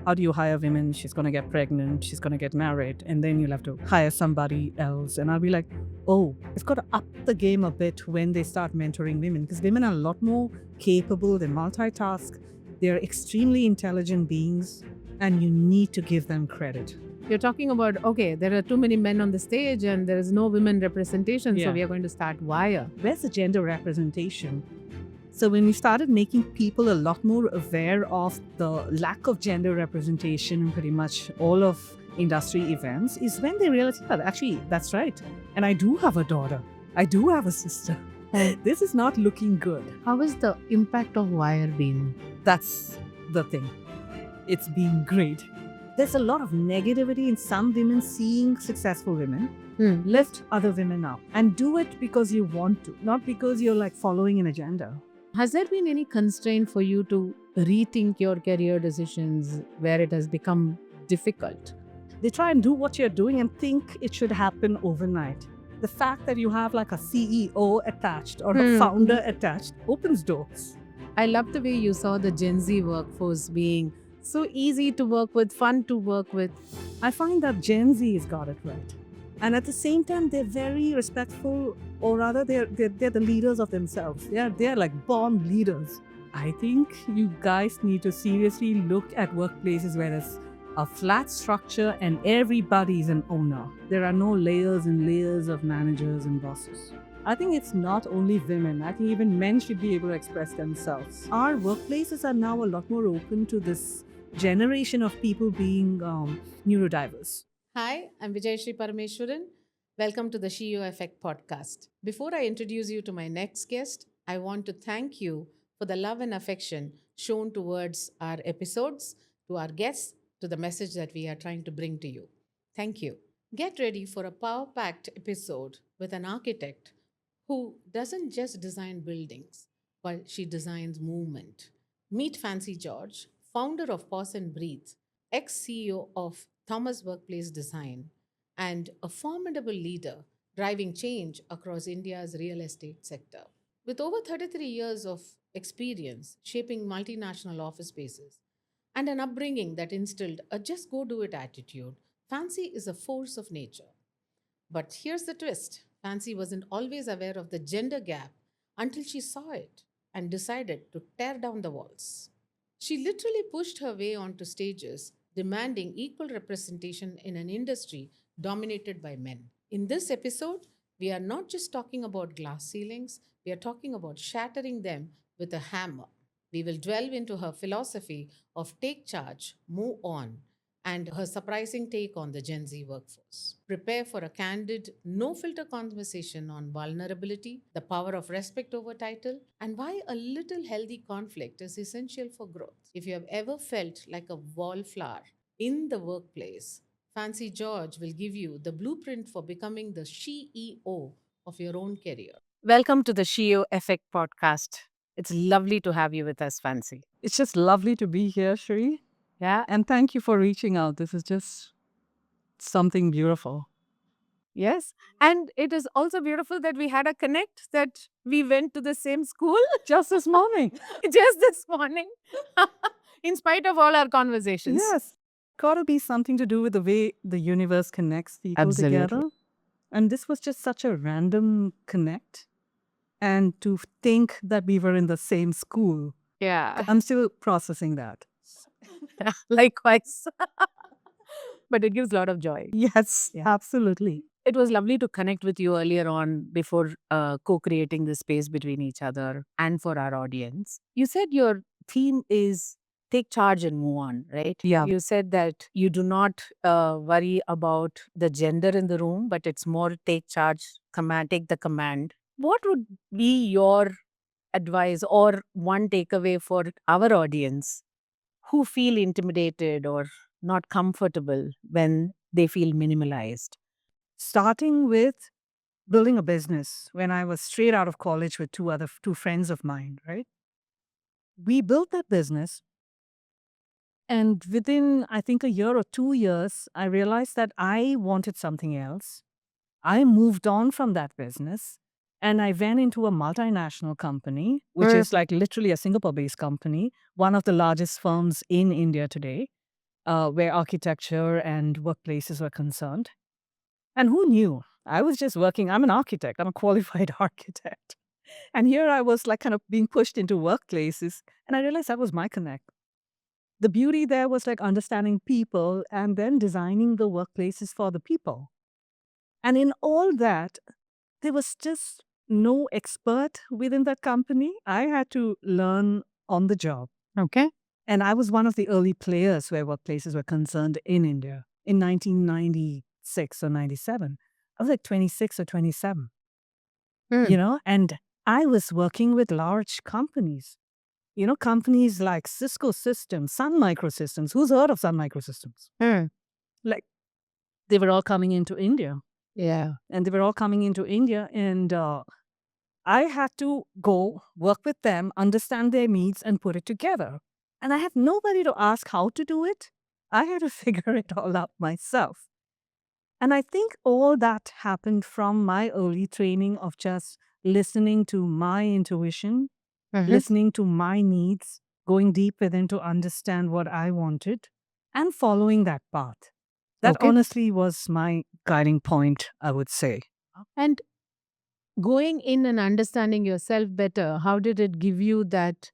How do you hire women? She's going to get pregnant, she's going to get married, and then you'll have to hire somebody else. And I'll be like, oh, it's got to up the game a bit when they start mentoring women, because women are a lot more capable, they multitask, they're extremely intelligent beings, and you need to give them credit. You're talking about, okay, there are too many men on the stage and there is no women representation, so Yeah. we are going to start WIRE. Where's the gender representation? So when we started making people a lot more aware of the lack of gender representation in pretty much all of industry events, is when they realized, yeah, actually, that's right. And I do have a daughter. I do have a sister. This is not looking good. How has the impact of WIRE been? That's the thing. It's been great. There's a lot of negativity in some women seeing successful women. Lift other women up and do it because you want to, not because you're like following an agenda. Has there been any constraint for you to rethink your career decisions where it has become difficult? They try and do what you're doing and think it should happen overnight. The fact that you have like a CEO attached or a founder attached opens doors. I love the way you saw the Gen Z workforce being so easy to work with, fun to work with. I find that Gen Z has got it right. And at the same time, they're very respectful, or rather, they're the leaders of themselves. They're like born leaders. I think you guys need to seriously look at workplaces where there's a flat structure and everybody is an owner. There are no layers and layers of managers and bosses. I think it's not only women. I think even men should be able to express themselves. Our workplaces are now a lot more open to this generation of people being neurodiverse. Hi, I'm Vijayashree Parameswaran. Welcome to the SHE.E.O Effect podcast. Before I introduce you to my next guest, I want to thank you for the love and affection shown towards our episodes, to our guests, to the message that we are trying to bring to you. Thank you. Get ready for a power packed episode with an architect who doesn't just design buildings, but she designs movement. Meet Fancy George, founder of Pause and Breathe, ex CEO of Thomas Workplace Design, and a formidable leader driving change across India's real estate sector. With over 33 years of experience shaping multinational office spaces and an upbringing that instilled a just go do it attitude, Fancy is a force of nature. But here's the twist: Fancy wasn't always aware of the gender gap until she saw it and decided to tear down the walls. She literally pushed her way onto stages, demanding equal representation in an industry dominated by men. In this episode, we are not just talking about glass ceilings, we are talking about shattering them with a hammer. We will delve into her philosophy of take charge, move on, and her surprising take on the Gen Z workforce. Prepare for a candid, no filter conversation on vulnerability, the power of respect over title, and why a little healthy conflict is essential for growth. If you have ever felt like a wallflower in the workplace, Fancy George will give you the blueprint for becoming the SHE.E.O of your own career. Welcome to the SHE.E.O Effect podcast. It's lovely to have you with us, Fancy. It's just lovely to be here, Shri. Yeah, And thank you for reaching out. This is just something beautiful. yes. And it is also beautiful that we had a connect, that we went to the same school Just this morning. just this morning, in spite of all our conversations. Yes. Got to be something to do with the way the universe connects people Absolutely. together. And this was just such a random connect. And to think that we were in the same school, Yeah, I'm still processing that. likewise. But it gives a lot of joy. Yes, Yeah. absolutely. It was lovely to connect with you earlier on before co-creating the space between each other and for our audience. You said your theme is take charge and move on, right? Yeah. You said that you do not worry about the gender in the room, but it's more take charge, command, take the command. What would be your advice or one takeaway for our audience who feel intimidated or not comfortable when they feel minimalized? Starting with building a business when I was straight out of college with two friends of mine, right? We built that business, and within I think a year or 2 years, I realized that I wanted something else. I moved on from that business and I went into a multinational company, which is like literally a Singapore based company, one of the largest firms in India today. where architecture and workplaces were concerned. And who knew? I was just working. I'm an architect. I'm a qualified architect. And here I was like kind of being pushed into workplaces. And I realized that was my connect. The beauty there was like understanding people and then designing the workplaces for the people. And in all that, there was just no expert within that company. I had to learn on the job. Okay. And I was one of the early players where workplaces were concerned in India in 1996 or 97. I was like 26 or 27, and I was working with large companies, companies like Cisco Systems, Sun Microsystems. Who's heard of Sun Microsystems? Hmm. Like they were all coming into India Yeah. and they were all coming into India. And I had to go work with them, understand their needs, and put it together. And I had nobody to ask how to do it. I had to figure it all out myself. And I think all that happened from my early training of just listening to my intuition, listening to my needs, going deep within to understand what I wanted, and following that path. That Okay. honestly was my guiding point, I would say. And going in and understanding yourself better, how did it give you that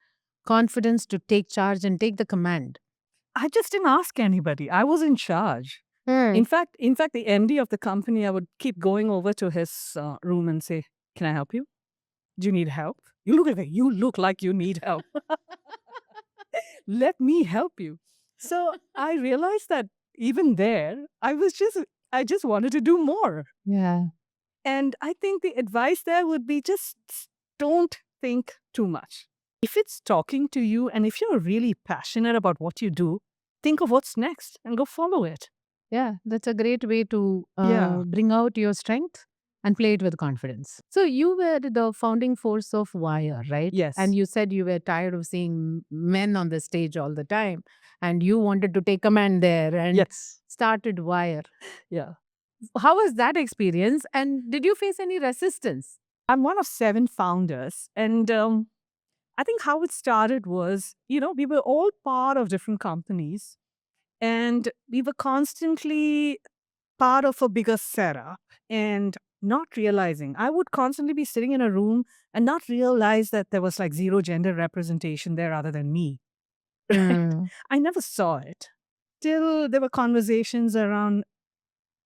confidence to take charge and take the command? I just didn't ask anybody. I was in charge. Hmm. In fact, the MD of the company, I would keep going over to his room and say, "Can I help you? Do you need help? You look like you need help. Let me help you." So I realized that even there, I just wanted to do more. Yeah. And I think the advice there would be just don't think too much. If it's talking to you and if you're really passionate about what you do, think of what's next and go follow it. Yeah, that's a great way to Yeah. bring out your strength and play it with confidence. So you were the founding force of Wire, right? And Yes. you said you were tired of seeing men on the stage all the time, and you wanted to take command there and Yes. started Wire. Yeah. How was that experience? And did you face any resistance? I'm one of 7 founders. And I think how it started was, we were all part of different companies and we were constantly part of a bigger setup and not realizing. I would constantly be sitting in a room and not realize that there was like zero gender representation there other than me. Right? Mm. I never saw it. Till there were conversations around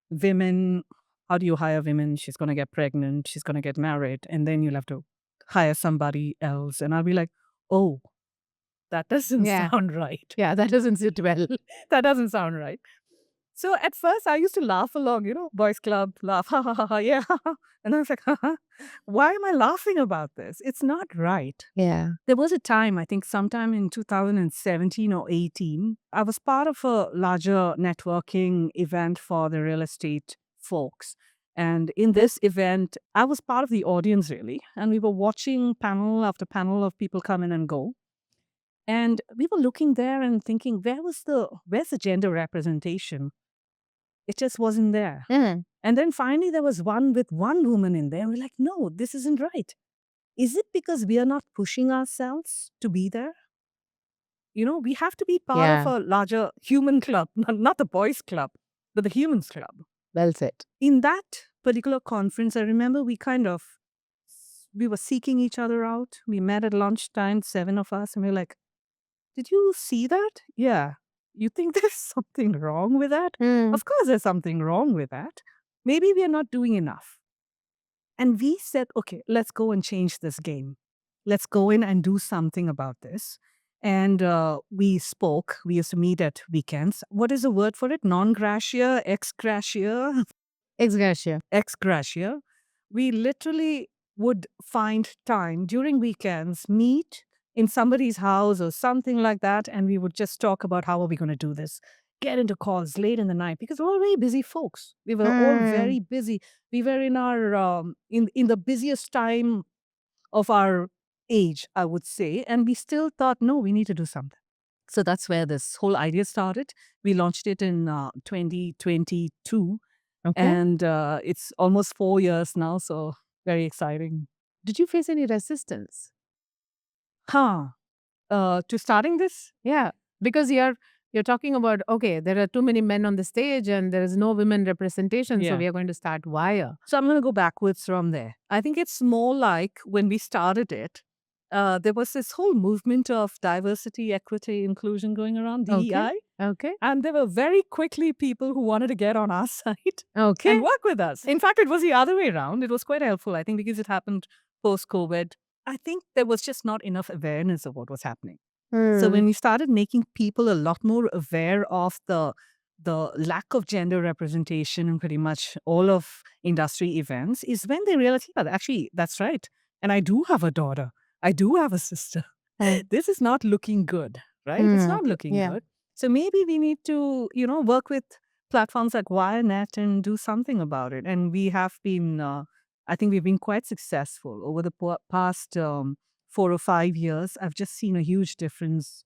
women. How do you hire women? She's going to get pregnant. She's going to get married. And then you'll have to hire somebody else. And I'll be like, oh, that doesn't Yeah. sound right. Yeah, that doesn't sit well. That doesn't sound right. So at first I used to laugh along, boys club, laugh, ha ha ha ha, yeah. And I was like, ha, why am I laughing about this? It's not right. Yeah. There was a time, I think sometime in 2017 or 18, I was part of a larger networking event for the real estate folks. And in this event, I was part of the audience really. And we were watching panel after panel of people come in and go. And we were looking there and thinking, where's the gender representation? It just wasn't there. Mm. And then finally there was one with one woman in there. We're like, no, this isn't right. Is it because we are not pushing ourselves to be there? We have to be part of Yeah. a larger human club, not the boys club, but the humans club. Well said. In that particular conference, I remember we were seeking each other out. We met at lunchtime, 7 of us, and we are like, did you see that? Yeah. You think there's something wrong with that? Mm. Of course, there's something wrong with that. Maybe we are not doing enough. And we said, okay, let's go and change this game. Let's go in and do something about this. And we spoke. We used to meet at weekends. What is the word for it? Non gratia, ex gratia, Ex gratia. ex gratia. We literally would find time during weekends, meet in somebody's house or something like that, and we would just talk about how are we going to do this. Get into calls late in the night because we're all very busy folks. We were all very Mm. busy. We were in our in the busiest time of our age, I would say, and we still thought, no, we need to do something. So that's where this whole idea started. We launched it in 2022, Okay. and it's almost 4 years now. So very exciting. Did you face any resistance? Huh. To starting this? Yeah, because you're You're talking about, okay, there are too many men on the stage and there is no women representation, so Yeah. we are going to start WIRE. So I'm going to go backwards from there. I think it's more like when we started it, there was this whole movement of diversity, equity, inclusion going around, Okay. DEI. Okay. And there were very quickly people who wanted to get on our side Okay. and work with us. In fact, it was the other way around. It was quite helpful, I think, because it happened post COVID. I think there was just not enough awareness of what was happening. So Hmm. when we started making people a lot more aware of the lack of gender representation in pretty much all of industry events, is when they realized, yeah, actually, that's right. And I do have a daughter. I do have a sister. Hmm. This is not looking good, right? It's Hmm. not looking Yeah. good. So maybe we need to, work with platforms like WiREnet and do something about it. And we have been, I think we've been quite successful over the past 4 or 5 years. I've just seen a huge difference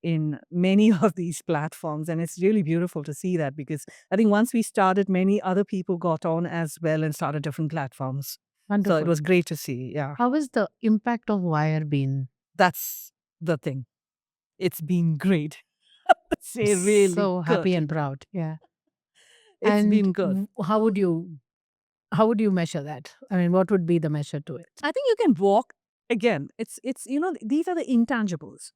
in many of these platforms. And it's really beautiful to see that, because I think once we started, many other people got on as well and started different platforms. So it Wonderful. was great to see. Yeah. How has the impact of WIRE been? That's the thing. It's been great. I would say really So happy good. and proud. Yeah. It's And been good. how would you measure that? I mean, what would be the measure to it? I think you can walk again. It's these are the intangibles.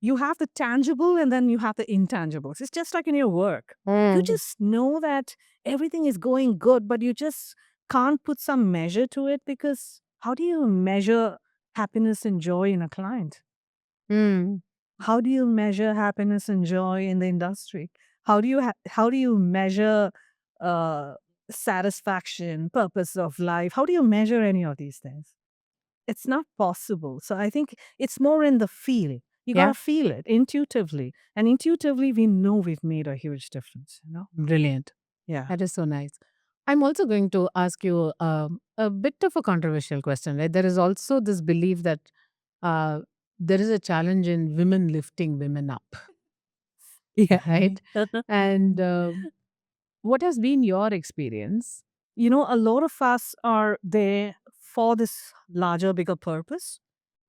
You have the tangible and then you have the intangibles. It's just like in your work. You Mm. just know that everything is going good, but you just can't put some measure to it, because how do you measure happiness and joy in a client? Mm. How do you measure happiness and joy in the industry? How do you measure uh, satisfaction, purpose of life? How do you measure any of these things? It's not possible. So I think it's more in the feel. You got Yeah. to feel it intuitively. And intuitively, we know we've made a huge difference. Brilliant. Yeah. That is so nice. I'm also going to ask you a bit of a controversial question. Right? There is also this belief that uh, there is a challenge in women lifting women up, Yeah. right? And what has been your experience? A lot of us are there for this larger, bigger purpose.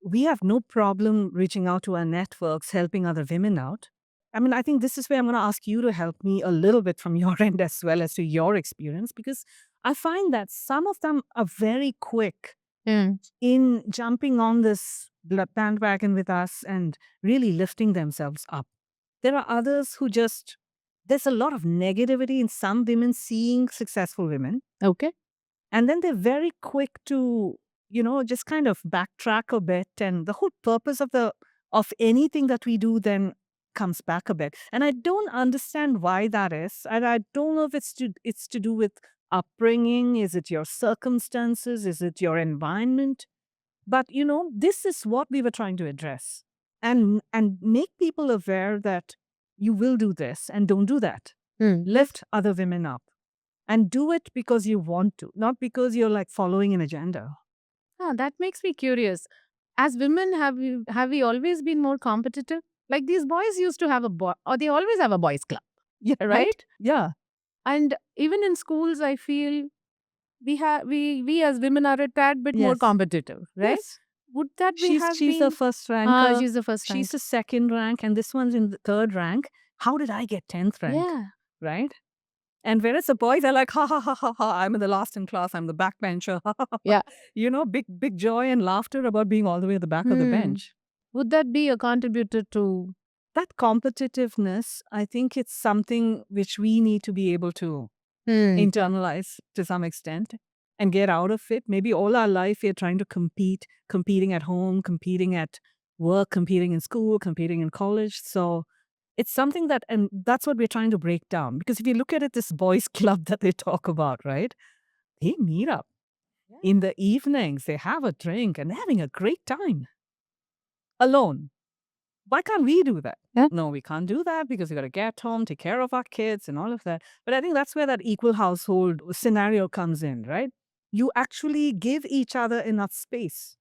We have no problem reaching out to our networks, helping other women out. I mean, I think this is where I'm going to ask you to help me a little bit from your end as well as to your experience, because I find that some of them are very quick Mm. in jumping on this bandwagon with us and really lifting themselves up. There are others who just, there's a lot of negativity in some women seeing successful women. Okay. And then they're very quick to, just kind of backtrack a bit. And the whole purpose of anything that we do then comes back a bit. And I don't understand why that is. And I don't know if it's to do with upbringing. Is it your circumstances? Is it your environment? But this is what we were trying to address, and make people aware that you will do this and don't do that. Mm. Lift other women up and do it because you want to, not because you're like following an agenda. That makes me curious. As women, have we always been more competitive? Like these boys used to have a boy, or they always have a boys' club, Yeah, right? right? Yeah. And even in schools, I feel we as women are a tad bit more Yes. competitive, right? Yes. Would that be She's have she's the been? first ranker. She's the first She's rank. the second rank, and this one's in the third rank. How did I get 10th rank? Yeah, Right? And whereas the boys are like, ha ha ha ha ha, I'm in the last in class, I'm the backbencher. Ha, ha, ha, ha. yeah. Big joy and laughter about being all the way at the back of the Hmm. bench. Would that be a contributor to? That competitiveness, I think it's something which we need to be able to Hmm. internalize to some extent and get out of it. Maybe all our life we're trying to compete, competing at home, competing at work, competing in school, competing in college. So it's something that, and that's what we're trying to break down. Because if you look at it, this boys' club that they talk about, right? They meet up in the evenings, they have a drink and they're having a great time alone. Why can't we do that? Yeah. No, we can't do that because we got to get home, take care of our kids and all of that. But I think that's where that equal household scenario comes in, right? You actually give each other enough space.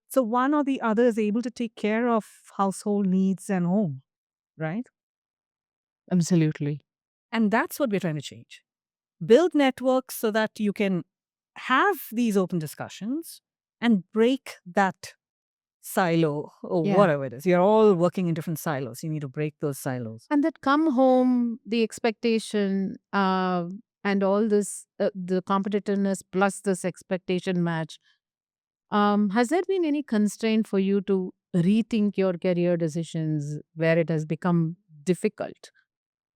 So one or the other is able to take care of household needs and home, right? Absolutely. And that's what we're trying to change. Build networks so that you can have these open discussions and break that silo or Yeah. whatever it is. You're all working in different silos. You need to break those silos. And that come home, the expectation, and all this, the competitiveness plus this expectation match. Has there been any constraint for you to rethink your career decisions where it has become difficult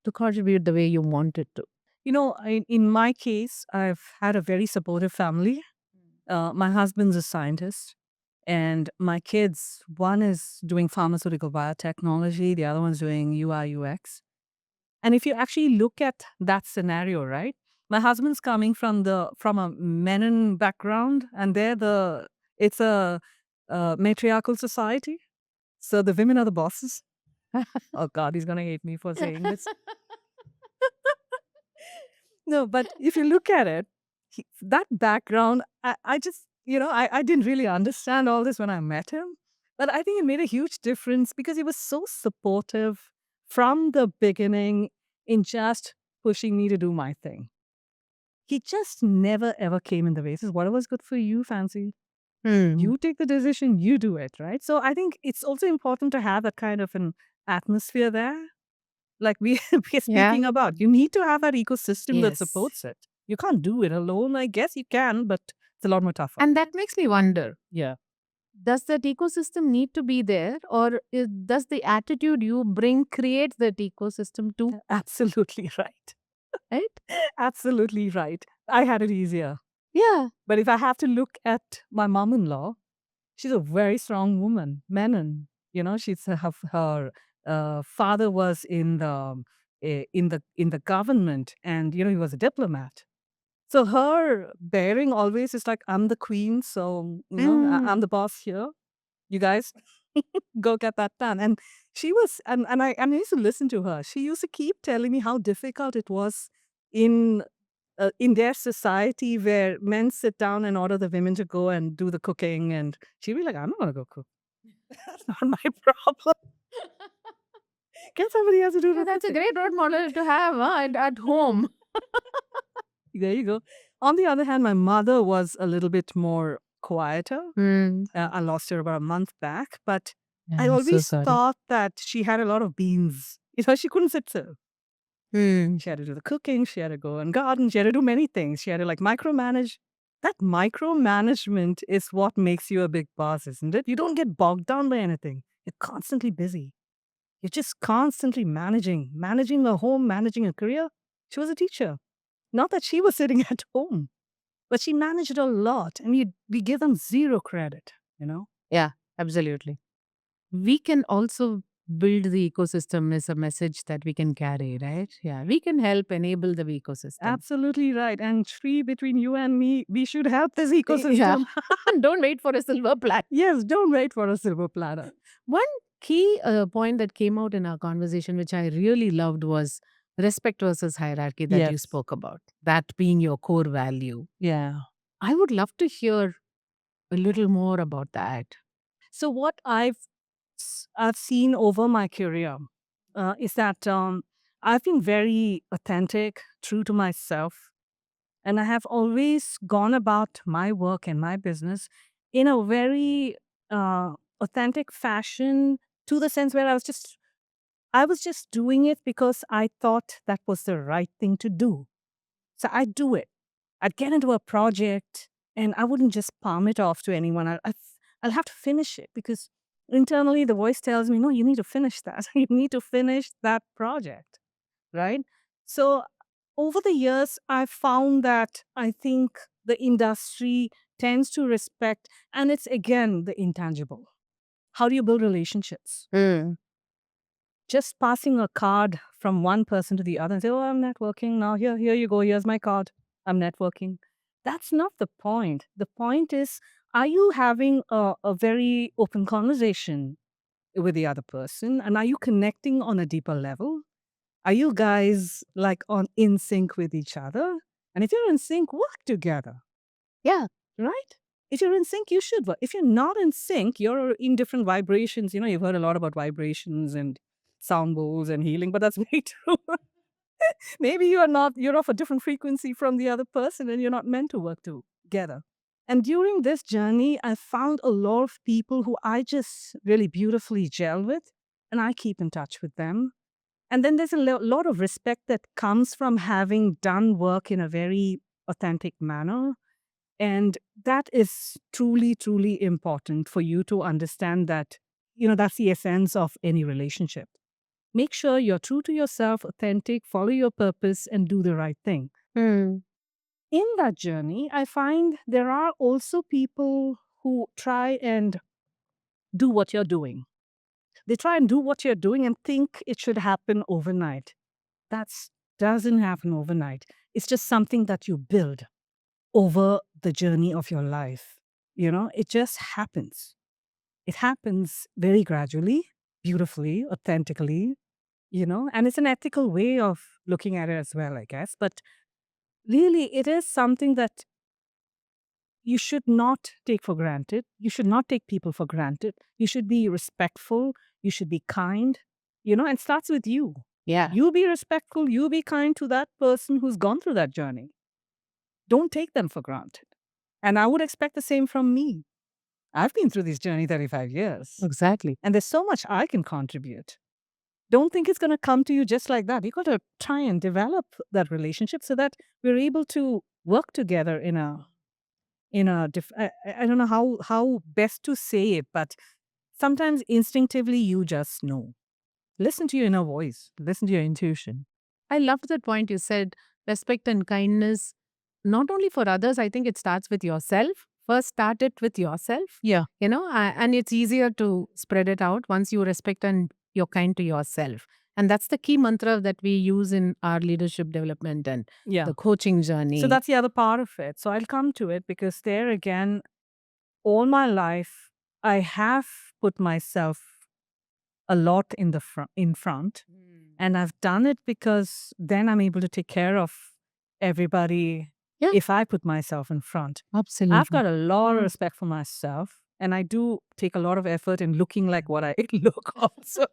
to contribute the way you wanted to? In my case, I've had a very supportive family. My husband's a scientist, and my kids, one is doing pharmaceutical biotechnology, the other one's doing UI UX. And if you actually look at that scenario, right? My husband's coming from a Menon background, and it's a, matriarchal society. So the women are the bosses. Oh God, he's gonna hate me for saying this. No, but if you look at it, that background, I just, I didn't really understand all this when I met him. But I think it made a huge difference because he was so supportive from the beginning in just pushing me to do my thing. He just never ever came in the way. He says, whatever's good for you, Fancy, Hmm. you take the decision, you do it, right? So I think it's also important to have that kind of an atmosphere there like we're Yeah. speaking about. You need to have that ecosystem that Yes. supports it. You can't do it alone. I guess you can, but it's a lot more tougher. And that makes me wonder, Yeah, does that ecosystem need to be there, or does the attitude you bring create that ecosystem too? absolutely right. Right? Absolutely right. I had it easier. Yeah. But if I have to look at my mom-in-law, she's a very strong woman, Menon. She's her father was in the government, and he was a diplomat. So her bearing always is like, I'm the queen, so I'm Mm. the boss here. You guys go get that done. And she was, and I used to listen to her. She used to keep telling me how difficult it was in in their society where men sit down and order the women to go and do the cooking, and she'd be like, I'm not gonna go cook. That's not my problem. Get somebody else to do Yeah, the that's a cooking. great role model to have at home. There you go. On the other hand, my mother was a little bit more quieter. Mm. I lost her about a month back, but Yeah, I I'm so always sorry. thought that she had a lot of beans. She couldn't sit still. Mm. She had to do the cooking, she had to go and garden, she had to do many things. She had to like micromanage. That micromanagement is what makes you a big boss, isn't it? You don't get bogged down by anything. You're constantly busy. You're just constantly managing a home, managing a career. She was a teacher. Not that she was sitting at home, but she managed a lot, and we give them zero credit. Yeah, absolutely. We can also build the ecosystem is a message that we can carry, right? Yeah, we can help enable the ecosystem. Absolutely right. And Shri, between you and me, we should help this Yeah. ecosystem. Don't wait for a silver platter. Yes, don't wait for a silver platter. One key point that came out in our conversation, which I really loved, was respect versus hierarchy that you Yes. spoke about, that being your core value. Yeah. I would love to hear a little more about that. So what I've seen over my career is that I've been very authentic, true to myself, and I have always gone about my work and my business in a very authentic fashion, to the sense where I was just doing it because I thought that was the right thing to do. So I'd do it. I'd get into a project and I wouldn't just palm it off to anyone. I'll have to finish it because internally the voice tells me, no, you need to finish that. You need to finish that project, right? So over the years, I've found that I think the industry tends to respect, and it's again the intangible. How do you build relationships? Mm. Just passing a card from one person to the other and say, oh, I'm networking now. Here you go. Here's my card. I'm networking. That's not the point. The point is, are you having a very open conversation with the other person? And are you connecting on a deeper level? Are you guys like on in sync with each other? And if you're in sync, work together, Yeah. right? If you're in sync, you should work. If you're not in sync, you're in different vibrations. You've heard a lot about vibrations and sound bowls and healing, but that's very true. Maybe you're off a different frequency from the other person and you're not meant to work together. And during this journey, I found a lot of people who I just really beautifully gel with, and I keep in touch with them. And then there's a lot of respect that comes from having done work in a very authentic manner. And that is truly, truly important for you to understand that, that's the essence of any relationship. Make sure you're true to yourself, authentic, follow your purpose, and do the right thing. Hmm. In that journey, I find there are also people who try and do what you're doing. They try and do what you're doing and think it should happen overnight. That doesn't happen overnight. It's just something that you build over the journey of your life. It just happens. It happens very gradually, beautifully, authentically, and it's an ethical way of looking at it as well, I guess. But really, it is something that you should not take for granted. You should not take people for granted. You should be respectful. You should be kind, and starts with you. Yeah. You be respectful. You be kind to that person who's gone through that journey. Don't take them for granted. And I would expect the same from me. I've been through this journey 35 years, Exactly. and there's so much I can contribute. Don't think it's going to come to you just like that. You got to try and develop that relationship so that we're able to work together I don't know how best to say it, but sometimes instinctively you just know. Listen to your inner voice. Listen to your intuition. I loved that point you said respect and kindness, not only for others, I think it starts with yourself. First, start it with yourself. Yeah. And it's easier to spread it out once you respect and you're kind to yourself. And that's the key mantra that we use in our leadership development and Yeah. the coaching journey. So that's the other part of it. So I'll come to it because there again, all my life, I have put myself a lot in front. And I've done it because then I'm able to take care of everybody Yeah. if I put myself in front. Absolutely. I've got a lot of respect for myself. And I do take a lot of effort in looking like what I look also.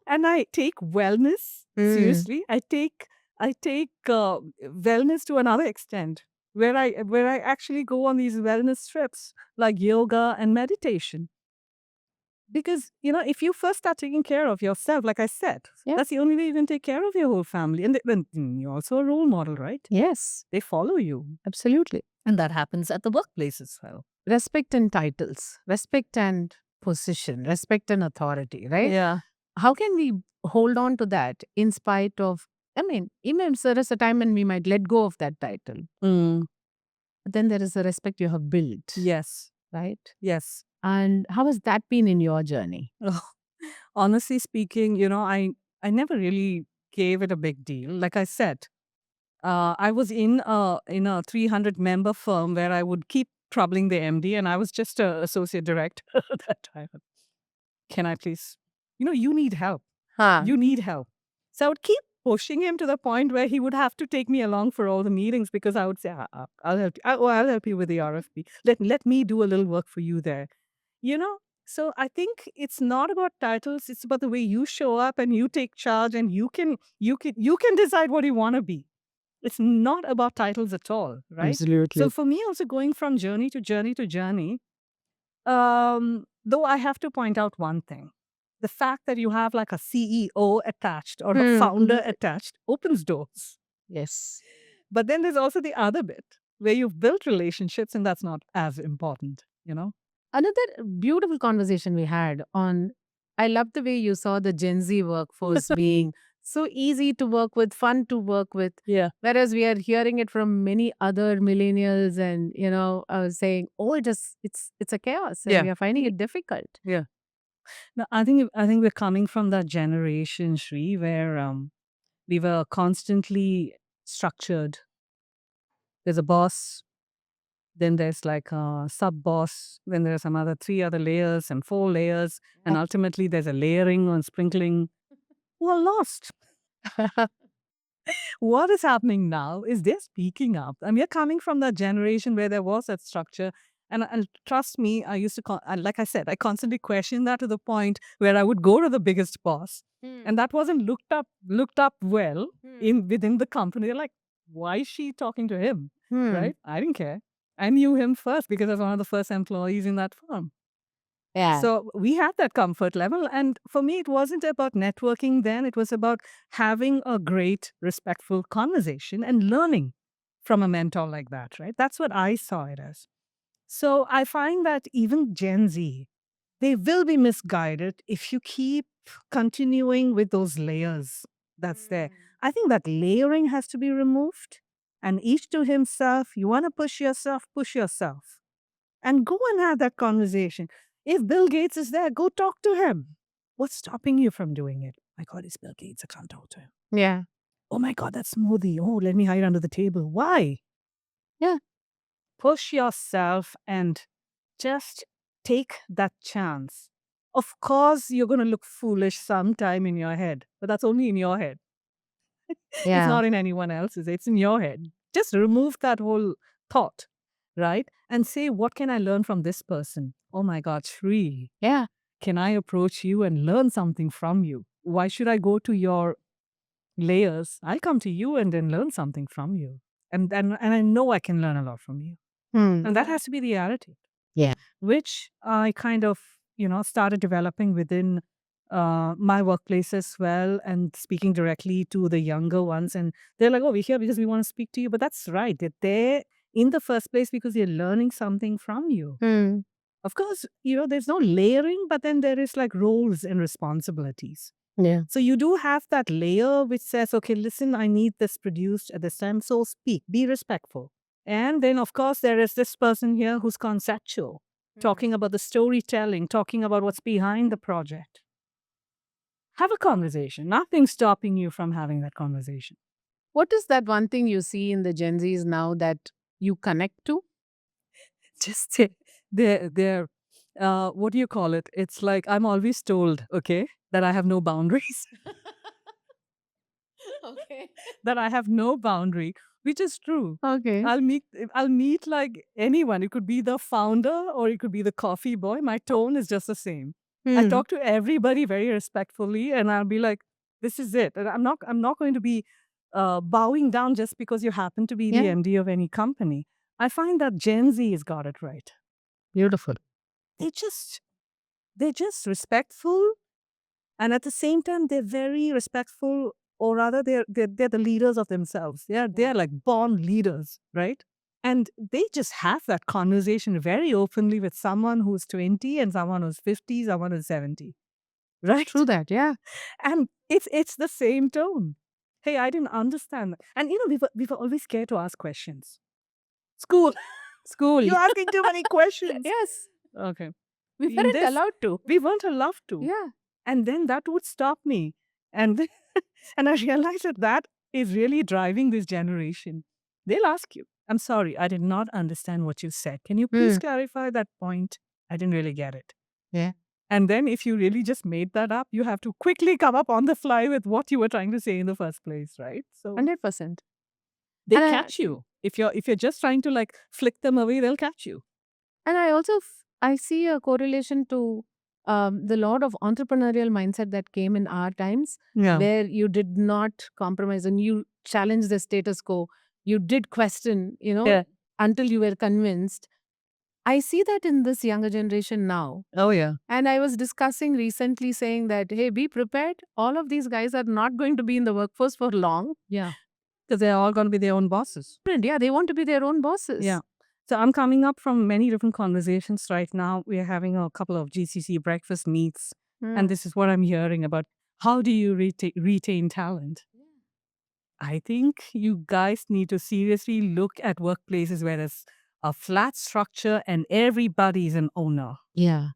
And I take wellness seriously. I take wellness to another extent where I actually go on these wellness trips like yoga and meditation. Because, if you first start taking care of yourself, like I said, Yeah. that's the only way you can take care of your whole family. And then you're also a role model, right? Yes, They follow you. absolutely. And that happens at the workplace as well. Respect and titles, respect and position, respect and authority, right? Yeah. How can we hold on to that in spite of, even if there is a time when we might let go of that title, Mm. but then there is a respect you have built, Yes. right? Yes. And how has that been in your journey? Oh, honestly speaking, I never really gave it a big deal. Like I said, I was in a 300 member firm where I would keep troubling the MD, and I was just a associate director at that time. Can I please? You need help. Huh. You need help. So I would keep pushing him to the point where he would have to take me along for all the meetings because I would say, I'll help you. I'll help you with the RFP. Let me do a little work for you there. You know? So I think it's not about titles. It's about the way you show up and you take charge and you can decide what you want to be. It's not about titles at all, right? Absolutely. So for me, also going from journey to journey to journey, though I have to point out one thing. The fact that you have like a CEO attached or a founder attached opens doors. Yes. But then there's also the other bit where you've built relationships, and that's not as important. Another beautiful conversation we had on, I love the way you saw the Gen Z workforce being so easy to work with, fun to work with. Yeah. Whereas we are hearing it from many other millennials and, saying, oh, it's a chaos and Yeah. we are finding it difficult. Yeah. No, I think we're coming from that generation, Shri, where we were constantly structured. There's a boss, then there's like a sub boss, then there are some other 3 other layers and 4 layers, and ultimately there's a layering and sprinkling. We're lost. What is happening now is they're speaking up. And we're coming from that generation where there was that structure. And trust me, I used to, like I said, I constantly questioned that to the point where I would go to the biggest boss. And that wasn't looked up well within the company. They're like, why is she talking to him? Right? I didn't care. I knew him first because I was one of the first employees in that firm. Yeah. So we had that comfort level. And for me, it wasn't about networking then. It was about having a great, respectful conversation and learning from a mentor like that, right? That's what I saw it as. So I find that even Gen Z, they will be misguided if you keep continuing with those layers that's there. I think that layering has to be removed. And each to himself, you want to push yourself and go and have that conversation. If Bill Gates is there, go talk to him. What's stopping you from doing it? My God, it's Bill Gates. I can't talk to him. Yeah. Oh my God, that smoothie. Oh, let me hide under the table. Why? Yeah. Push yourself and just take that chance. Of course, you're going to look foolish sometime in your head, but that's only in your head. It's Yeah. not in anyone else's. It's in your head. Just remove that whole thought, right? And say, what can I learn from this person? Oh my God, Shree, Yeah. can I approach you and learn something from you? Why should I go to your layers? I'll come to you and then learn something from you. And I know I can learn a lot from you. Hmm. And that has to be the attitude. Yeah. Which I kind of, started developing within my workplace as well and speaking directly to the younger ones. And they're like, oh, we're here because we want to speak to you. But that's right. They're there in the first place because they're learning something from you. Hmm. Of course, there's no layering, but then there is like roles and responsibilities. Yeah. So you do have that layer which says, okay, listen, I need this produced at this time. So speak, be respectful. And then, of course, there is this person here who's conceptual, talking about the storytelling, talking about what's behind the project. Have a conversation. Nothing's stopping you from having that conversation. What is that one thing you see in the Gen Zs now that you connect to? Just say, they're what do you call it? It's like I'm always told, okay, that I have no boundaries, Okay. that I have no boundary, which is true. Okay. I'll meet like anyone. It could be the founder or it could be the coffee boy. My tone is just the same. I Hmm. talk to everybody very respectfully, and I'll be like, "This is it." And I'm not going to be bowing down just because you happen to be the Yeah. MD of any company. I find that Gen Z has got it right. Beautiful. They just they're just respectful, and at the same time they're very respectful, or rather they're the leaders of themselves. They're like born leaders, right? And they just have that conversation very openly with someone who's 20 and someone who's 50, someone who's 70, right? True that. Yeah. And it's the same tone. Hey, I didn't understand that. And we were always scared to ask questions. School, School. you're asking too many questions. Yes. Okay. We In weren't this, allowed to. we weren't allowed to. Yeah. And then that would stop me. And then, and I realized that is really driving this generation. They'll ask you, I'm sorry, I did not understand what you said. Can you please Hmm. clarify that point? I didn't really get it. Yeah. And then if you really just made that up, you have to quickly come up on the fly with what you were trying to say in the first place, right? So 100%. they And catch you. If you're just trying to like flick them away, they'll catch you. I also I see a correlation to the lot of entrepreneurial mindset that came in our times, Yeah. where you did not compromise and you challenged the status quo. You did question, Yeah. until you were convinced. I see that in this younger generation now. Oh yeah. And I was discussing recently saying that, hey, be prepared. All of these guys are not going to be in the workforce for long. Yeah. Because they're all going to be their own bosses. Yeah, they want to be their own bosses. Yeah. So I'm coming up from many different conversations right now. We're having a couple of GCC breakfast meets, Hmm. and this is what I'm hearing about. How do you retain talent? I think you guys need to seriously look at workplaces where there's a flat structure and everybody's an owner Yeah.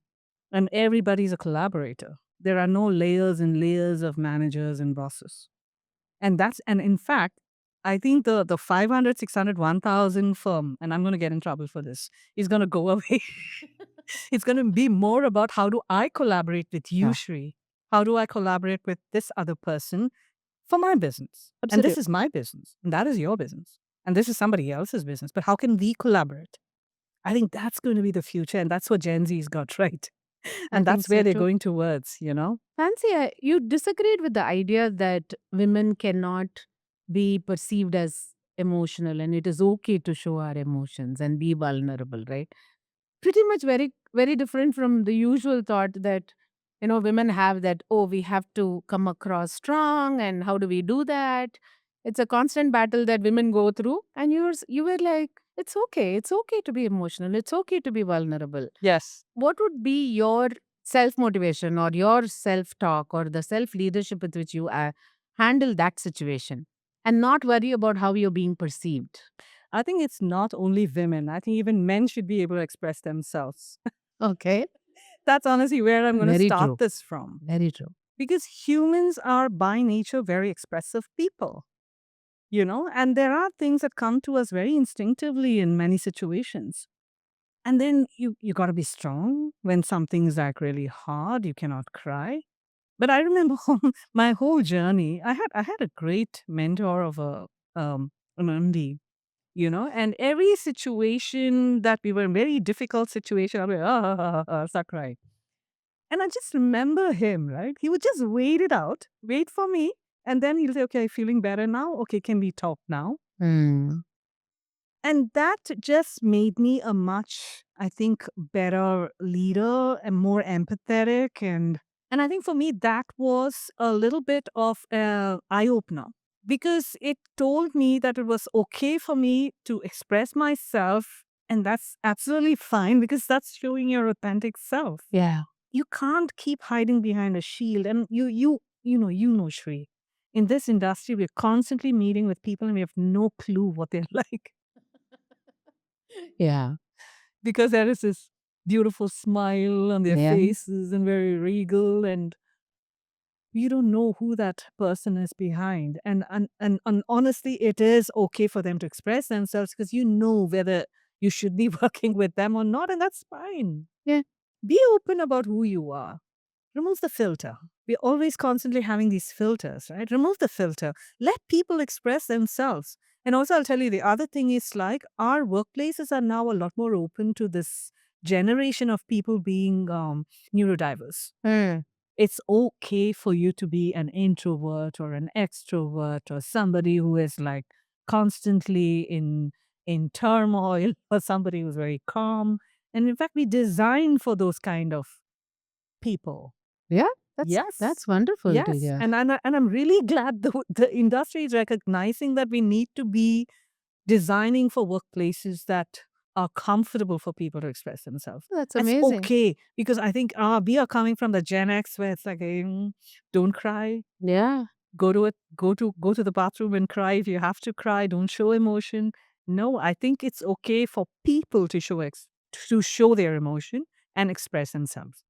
and everybody's a collaborator. There are no layers and layers of managers and bosses. And in fact, I think the 500, 600, 1,000 firm, and I'm going to get in trouble for this, is going to go away. It's going to be more about how do I collaborate with you, Yeah. Shri? How do I collaborate with this other person for my business? And this Absolutely. is my business, and that is your business, and this is somebody else's business. But how can we collaborate? I think that's going to be the future, and that's what Gen Z's got right. I And think that's so where they're too. going towards, Fancy, you disagreed with the idea that women cannot be perceived as emotional and it is okay to show our emotions and be vulnerable, right? Pretty much very, very different from the usual thought that, women have that, oh, we have to come across strong and how do we do that? It's a constant battle that women go through. And you were like, it's okay. It's okay to be emotional. It's okay to be vulnerable. Yes. What would be your self motivation or your self talk or the self leadership with which you handle that situation and not worry about how you're being perceived? I think it's not only women. I think even men should be able to express themselves. Okay. That's honestly where I'm going to Very start true. this from. Very true. Because humans are by nature very expressive people, and there are things that come to us very instinctively in many situations. And then you got to be strong when something's like really hard, you cannot cry. But I remember my whole journey, I had a great mentor of an MD, and every situation that we were in, very difficult situation, I'd be start crying. And I just remember him, right? He would just wait it out, wait for me, and then he'll say, okay, feeling better now? Okay, can we talk now? Hmm. And that just made me a much, I think, better leader and more empathetic. And I think for me, that was a little bit of an eye opener because it told me that it was okay for me to express myself. And that's absolutely fine because that's showing your authentic self. Yeah. You can't keep hiding behind a shield. And you know, Shri, in this industry, we're constantly meeting with people and we have no clue what they're like Yeah. because there is this beautiful smile on their Yeah. faces and very regal, and you don't know who that person is behind. And honestly, it is okay for them to express themselves because you know whether you should be working with them or not, and that's fine. Yeah. Be open about who you are. Remove the filter. We're always constantly having these filters, right? Remove the filter. Let people express themselves. And also, I'll tell you the other thing is like our workplaces are now a lot more open to this generation of people being neurodiverse. Hmm. It's okay for you to be an introvert or an extrovert or somebody who is like constantly in turmoil or somebody who's very calm. And in fact, we design for those kind of people. Yeah. That's Yes. wonderful to Yes. hear. And I'm really glad the industry is recognizing that we need to be designing for workplaces that are comfortable for people to express themselves. That's It's amazing. okay because I think we are coming from the Gen X where it's like, don't cry, Yeah. go to the bathroom and cry if you have to cry. Don't show emotion. No, I think it's okay for people to show their emotion and express themselves.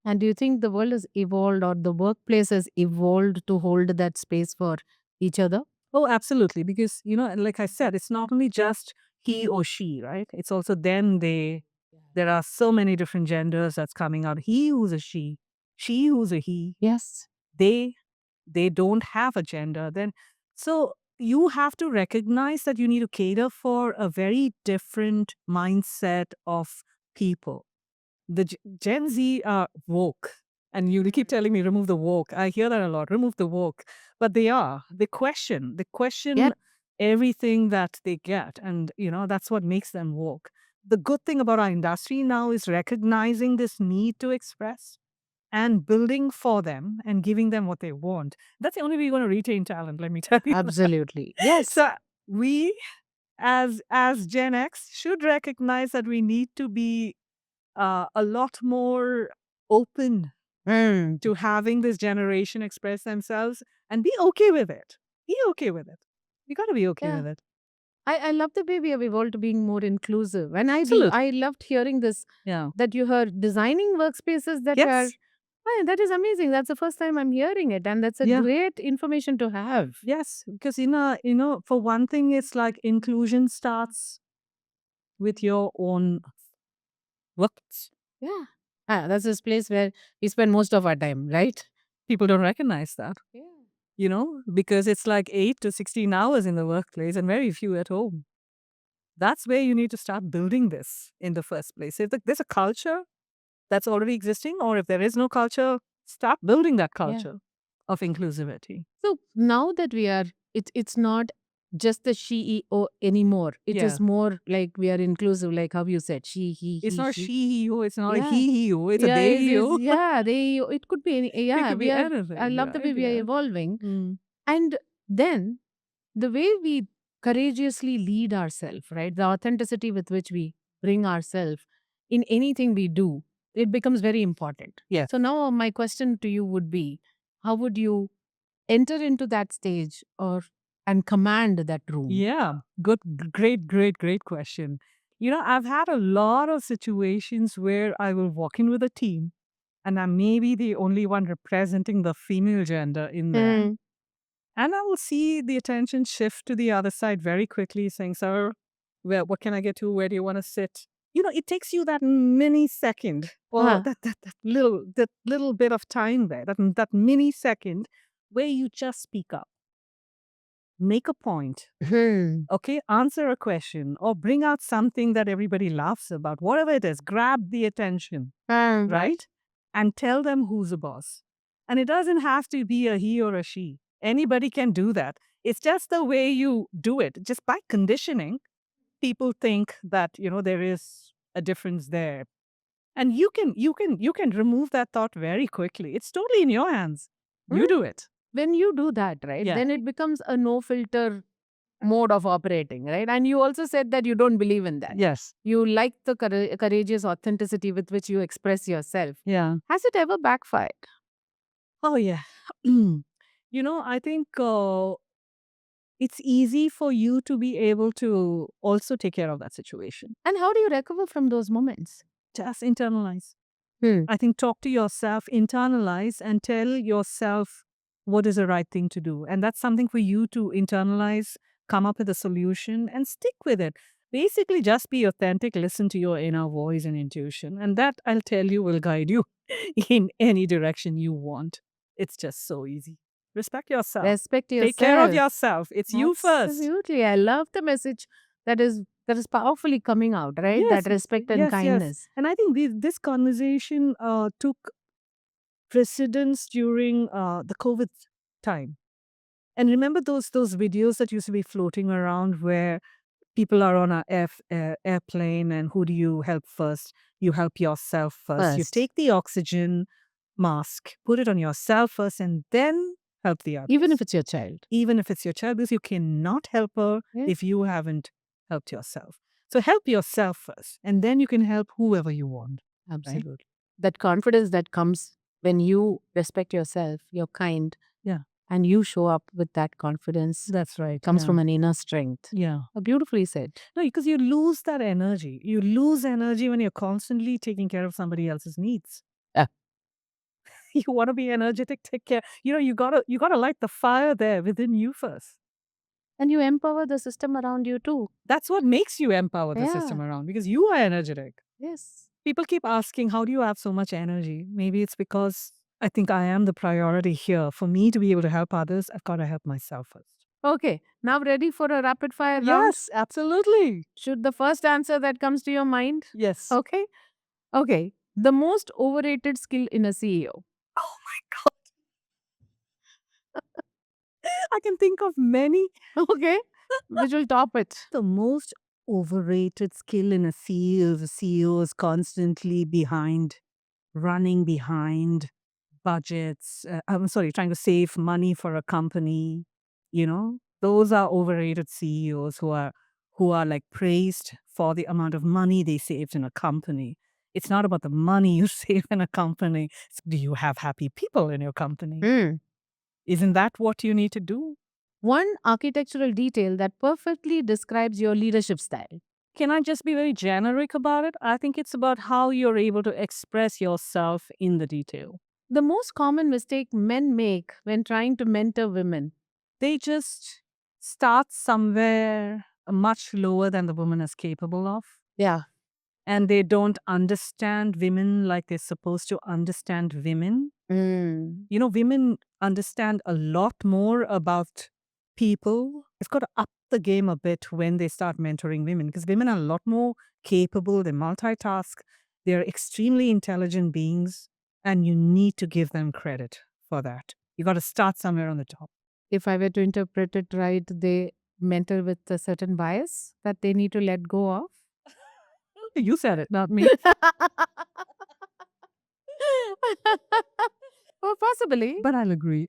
And do you think the world has evolved or the workplace has evolved to hold that space for each other? Oh, absolutely. Because, like I said, it's not only just he or she, right? It's also them, they. There are so many different genders that's coming out. He who's a she who's a he, Yes. they they don't have a gender. Then so you have to recognize that you need to cater for a very different mindset of people. The Gen Z are woke. And you keep telling me, remove the woke. I hear that a lot. Remove the woke. But they are. They question. They Yeah. question everything that they get. And, that's what makes them woke. The good thing about our industry now is recognizing this need to express and building for them and giving them what they want. That's the only way you're going to retain talent, let me tell you. Absolutely. Yes. So we as Gen X should recognize that we need to be a lot more open Mm. to having this generation express themselves and be okay with it. Be okay with it. You got to be okay Yeah. with it. I love the way we have evolved to being more inclusive. And Absolutely. I loved hearing this Yeah. that you are designing workspaces that are. Yes. Oh, that is amazing. That's the first time I'm hearing it. And that's a Yeah. great information to have. Yes. Because for one thing, it's like inclusion starts with your own works. Yeah. That's this place where we spend most of our time, right? People don't recognize that, Yeah. because it's like 8 to 16 hours in the workplace and very few at home. That's where you need to start building this in the first place. If there's a culture that's already existing, or if there is no culture, start building that Yeah. culture of inclusivity. So now that we are, it's not just the CEO anymore. It Yeah. is more like we are inclusive, like how you said, It's not a she. she-he-o, it's not a Yeah. he-he-o, it's a Yeah, it is. they-he-o. Yeah, it could be any. It Yeah, could be I anything, love the right? way we are Yeah. evolving. Mm. And then the way we courageously lead ourselves, right? The authenticity with which we bring ourselves in anything we do, it becomes very important. Yes. So now my question to you would be, how would you enter into that stage or and command that room? Yeah. Good, great question. I've had a lot of situations where I will walk in with a team and I may be the only one representing the female gender in there. Mm. And I will see the attention shift to the other side very quickly, saying, "Sir, what can I get to? Where do you want to sit?" It takes you that mini second or Huh. that little bit of time there, that mini second where you just speak up, make a point, Hmm. okay, answer a question, or bring out something that everybody laughs about, whatever it is, grab the attention, right? And tell them who's the boss. And it doesn't have to be a he or a she. Anybody can do that. It's just the way you do it. Just by conditioning, people think that, there is a difference there. And you can remove that thought very quickly. It's totally in your hands. You do it. When you do that, right, Yeah. then it becomes a no filter mode of operating, right? And you also said that you don't believe in that. Yes. You like the courageous authenticity with which you express yourself. Yeah. Has it ever backfired? Oh, yeah. I think it's easy for you to be able to also take care of that situation. And how do you recover from those moments? Just internalize. Hmm. I think talk to yourself, internalize, and tell yourself what is the right thing to do. And that's something for you to internalize, come up with a solution, and stick with it. Basically, just be authentic, listen to your inner voice and intuition. And that, I'll tell you, will guide you in any direction you want. It's just so easy. Respect yourself. Respect Take care of yourself. yourself. It's you first. Absolutely. I love the message that is powerfully coming out, right? That Yes, respect and yes. kindness. And I think this conversation took precedence during the COVID time. And remember those videos that used to be floating around where people are on a airplane and who do you help first? You help yourself first. You First. take the oxygen mask, put it on yourself first, and then help the others. Even if it's your child. Even if it's your child, because you cannot help her Yeah. if you haven't helped yourself. So help yourself first, and then you can help whoever you want. Absolutely. That confidence that comes when you respect yourself, you're kind, Yeah, and you show up with that confidence that's right. comes yeah. from an inner strength. Yeah. Beautifully said. No, because you lose that energy. You lose energy when you're constantly taking care of somebody else's needs. Yeah. You want to be energetic, take care. You gotta light the fire there within you first. And you empower the system around you too. That's what makes you empower the system Yeah. around because you are energetic. Yes. People keep asking, how do you have so much energy? Maybe it's because I think I am the priority here. For me to be able to help others, I've got to help myself first. Okay. Now ready for a rapid fire round? Yes, absolutely. Should the first answer that comes to your mind? Yes. Okay. Okay. The most overrated skill in a CEO. Oh my God. I can think of many. Okay. Which will top it? The most overrated skill in a CEO is a CEO is constantly behind, running behind budgets. I'm sorry, trying to save money for a company. Those are overrated CEOs who are like praised for the amount of money they saved in a company. It's not about the money you save in a company. Do you have happy people in your company? Hmm. Isn't that what you need to do? One architectural detail that perfectly describes your leadership style. Can I just be very generic about it? I think it's about how you're able to express yourself in the detail. The most common mistake men make when trying to mentor women. They just start somewhere much lower than the woman is capable of. Yeah. And they don't understand women like they're supposed to understand women. Mm. Women understand a lot more about people. It's got to up the game a bit when they start mentoring women because women are a lot more capable. They multitask. They're extremely intelligent beings, and you need to give them credit for that. You got to start somewhere on the top. If I were to interpret it right, they mentor with a certain bias that they need to let go of? You said it, not me. Oh, possibly. But I'll agree.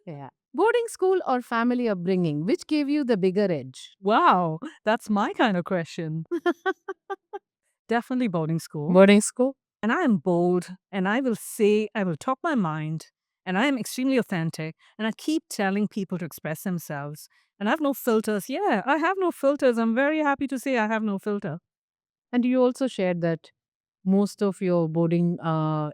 Yeah. Boarding school or family upbringing, which gave you the bigger edge? Wow, that's my kind of question. Definitely boarding school. Boarding school? And I am bold, and I will say, I will talk my mind, and I am extremely authentic, and I keep telling people to express themselves. And I have no filters. Yeah, I have no filters. I'm very happy to say I have no filter. And you also shared that most of your boarding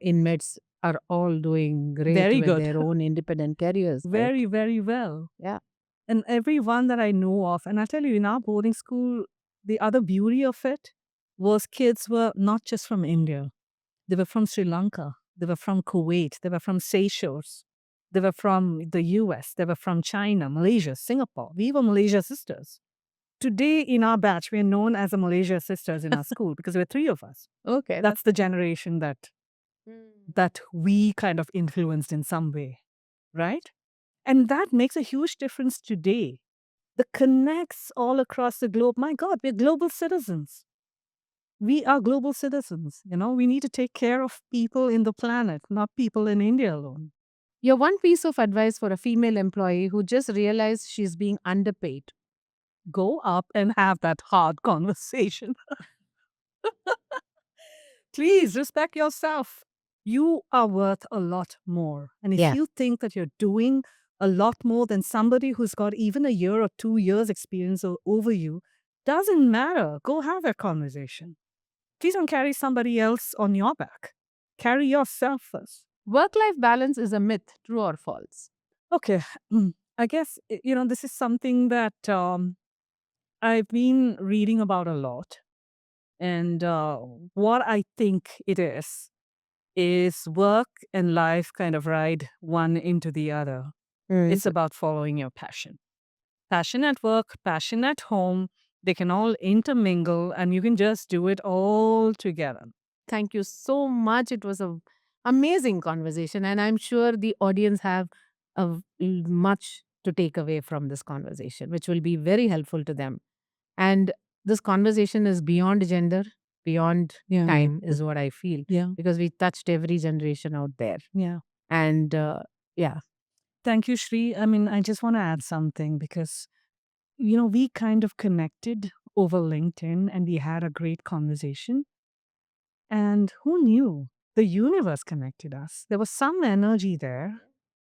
inmates are all doing great Very with good. their own independent careers, right? Very, very well. Yeah. And every one that I know of, and I'll tell you, in our boarding school, the other beauty of it was kids were not just from India. They were from Sri Lanka. They were from Kuwait. They were from Seychelles. They were from the US. They were from China, Malaysia, Singapore. We were Malaysia sisters. Today in our batch, we are known as the Malaysia sisters in our school because there were three of us. Okay. That's the generation Mm. that we kind of influenced in some way, right? And that makes a huge difference today. The connects all across the globe. My God, we're global citizens. We are global citizens. We need to take care of people in the planet, not people in India alone. Your one piece of advice for a female employee who just realized she's being underpaid. Go up and have that hard conversation. Please respect yourself. You are worth a lot more. And if Yeah. you think that you're doing a lot more than somebody who's got even a year or 2 years experience over you, doesn't matter. Go have that conversation. Please don't carry somebody else on your back. Carry yourself first. Work life balance is a myth, true or false? Okay. I guess, this is something that I've been reading about a lot. And what I think it is work and life kind of ride one into the other. It's about following your passion. Passion at work, passion at home, they can all intermingle and you can just do it all together. Thank you so much. It was a amazing conversation, and I'm sure the audience have much to take away from this conversation, which will be very helpful to them. And this conversation is beyond gender, beyond Yeah. time, is what I feel, Yeah. because we touched every generation out there. Yeah. And yeah, Thank you, Shri. I mean, I just want to add something because, we kind of connected over LinkedIn and we had a great conversation. And who knew? The universe connected us. There was some energy there.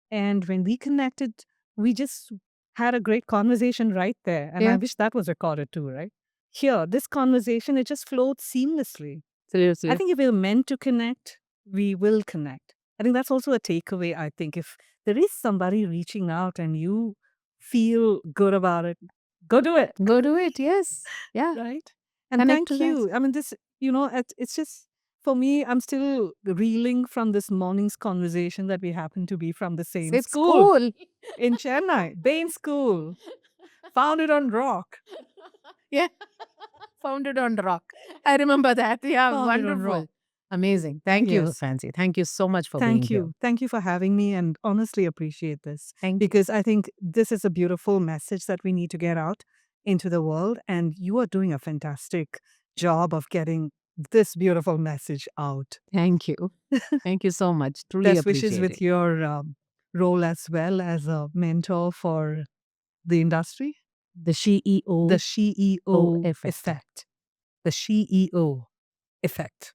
And when we connected, we just had a great conversation right there. And I Yeah. wish that was recorded too, right? Here, this conversation, it just flowed seamlessly. seriously. I think if we're meant to connect, we will connect. I think that's also a takeaway. I think if there is somebody reaching out and you feel good about it, go do it. Go do it. Yes. Yeah. Right. And Connect to thank that. you. I mean, this, it's just for me, I'm still reeling from this morning's conversation that we happen to be from the same It's school cool. in Chennai, Bain School, founded on rock. Yeah. Founded on rock. I remember that. Yeah. Founded on Wonderful. rock. Amazing. Thank you, Yes. Fancy. Thank you so much for being Thank here. you. Thank you for having me and honestly appreciate this Thank you. because I think this is a beautiful message that we need to get out into the world. And you are doing a fantastic job of getting this beautiful message out. Thank you. Thank you so much. Truly Best wishes appreciate with it. your role as well as a mentor for the industry. The SHE.E.O. The SHE.E.O. effect. effect. The SHE.E.O. effect.